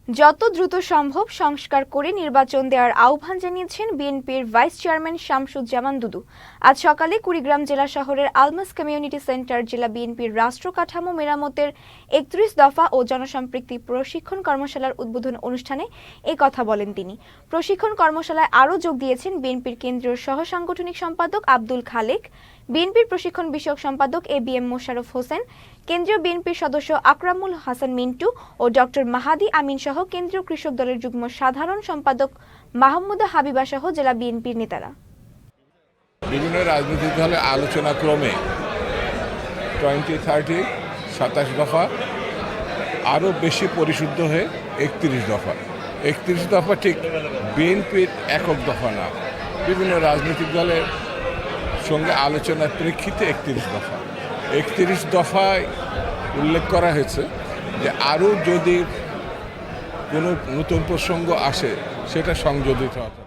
যত দ্রুত সম্ভব সংস্কার করে নির্বাচন দেওয়ার আহ্বান জানিয়েছেন বিএনপির ভাইস চেয়ারম্যান শামসুজ্জামান দুদু। আজ সকালে কুড়িগ্রাম জেলা শহরের আলমাস কমিউনিটি সেন্টার জেলা বিএনপির রাষ্ট্র কাঠামো মেরামতের ৩১ দফা ও জনসম্পৃক্তি প্রশিক্ষণ কর্মশালার উদ্বোধন অনুষ্ঠানে এই কথা বলেন তিনি। প্রশিক্ষণ কর্মশালায় আরও যোগ দিয়েছেন বিএনপির কেন্দ্রীয় সহ সাংগঠনিক সম্পাদক আব্দুল খালেক, বিএনপির প্রশিক্ষণ বিষয়ক সম্পাদক এবিএম মোশাররফ হোসেন, কেন্দ্রীয় বিএনপির সদস্য আকরামুল হাসান মিন্টু ও ডক্টর মাহাদি আমিন সহ কেন্দ্রীয় কৃষক দলের যুগ্ম সাধারণ সম্পাদক মাহমুদা হাবিবা সহ জেলা বিএনপির নেতারা। বিভিন্ন রাজনৈতিক দলের আলোচনা ক্রমে 27 দফা আরও বেশি পরিশুদ্ধ হয়ে 31 দফা। 31 দফা ঠিক বিএনপির একক দফা না, বিভিন্ন রাজনৈতিক দলের সঙ্গে আলোচনার প্রেক্ষিতে 31 দফা। 31 দফায় উল্লেখ করা হয়েছে যে আরও যদি কোনো নতুন প্রসঙ্গ আসে সেটা সংযোজিত হবে।